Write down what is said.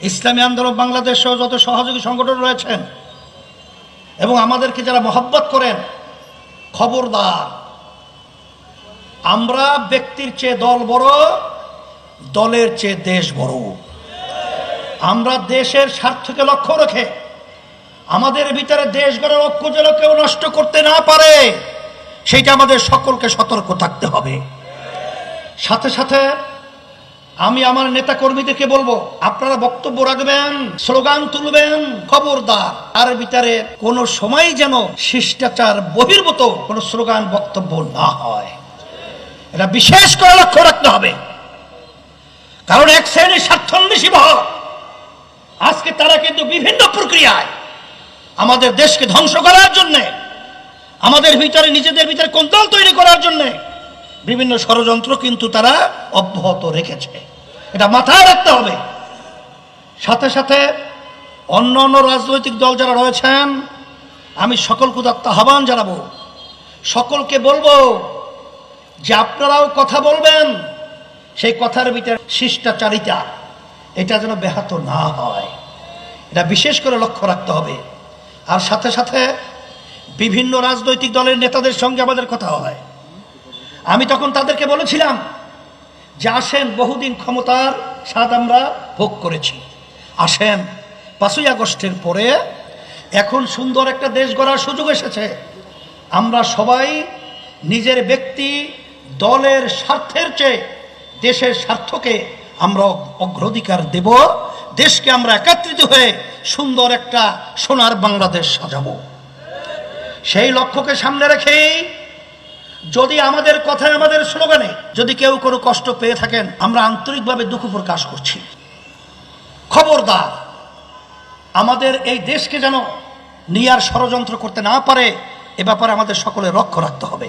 ইসলামী আন্দোলন বাংলাদেশ সহ যত সহযোগী সংগঠন রয়েছেন এবং আমাদেরকে যারা মহব্বত করেন, খবরদার, আমরা ব্যক্তির চেয়ে দল বড়, দলের চেয়ে দেশ বড়। আমরা দেশের স্বার্থকে লক্ষ্য রেখে আমাদের ভিতরে দেশ গড়ার ঐক্য যেন কেউ নষ্ট করতে না পারে, সেইটা আমাদের সকলকে সতর্ক থাকতে হবে। সাথে সাথে আমি আমার নেতা কর্মীদেরকে বলবো, আপনারা বক্তব্য রাখবেন, স্লোগান তুলবেন, খবরদার তার ভিতরে কোনো সময় যেন শিষ্টাচার বহির্ভূত কোনো স্লোগান বক্তব্য না হয়। এটা বিশেষ করে লক্ষ্য রাখতে হবে। কারণ এক শ্রেণীর স্বার্থান্বেষী মহল আজকে তারা কিন্তু বিভিন্ন প্রক্রিয়ায় আমাদের দেশকে ধ্বংস করার জন্যে, আমাদের ভিতরে নিজেদের ভিতরে কোন্দল তৈরি করার জন্যে বিভিন্ন ষড়যন্ত্র কিন্তু তারা অব্যাহত রেখেছে। এটা মাথায় রাখতে হবে। সাথে সাথে অন্য অন্য রাজনৈতিক দল যারা রয়েছেন, আমি সকলকে আহ্বান জানাবো, সকলকে বলবো যে আপনারাও কথা বলবেন, সেই কথার ভিতরে শিষ্টাচারিতা এটা যেন ব্যাহত না হয়, এটা বিশেষ করে লক্ষ্য রাখতে হবে। আর সাথে সাথে বিভিন্ন রাজনৈতিক দলের নেতাদের সঙ্গে আমাদের কথা হয়। আমি তখন তাদেরকে বলেছিলাম যে আসেন, বহুদিন ক্ষমতার স্বাদ আমরা ভোগ করেছি, আসেন 5ই আগস্টের পরে এখন সুন্দর একটা দেশ গড়ার সুযোগ এসেছে। আমরা সবাই নিজের ব্যক্তি দলের স্বার্থের চেয়ে দেশের স্বার্থকে আমরা অগ্রাধিকার দেব, দেশকে আমরা একত্রিত হয়ে সুন্দর একটা সোনার বাংলাদেশ সাজাবো। সেই লক্ষ্যকে সামনে রেখেই যদি আমাদের কথায়, আমাদের স্লোগানে যদি কেউ কোনো কষ্ট পেয়ে থাকেন, আমরা আন্তরিকভাবে দুঃখ প্রকাশ করছি। খবরদার আমাদের এই দেশকে যেন নিয়ার ষড়যন্ত্র করতে না পারে, এ ব্যাপারে আমাদের সকলে লক্ষ্য রাখতে হবে।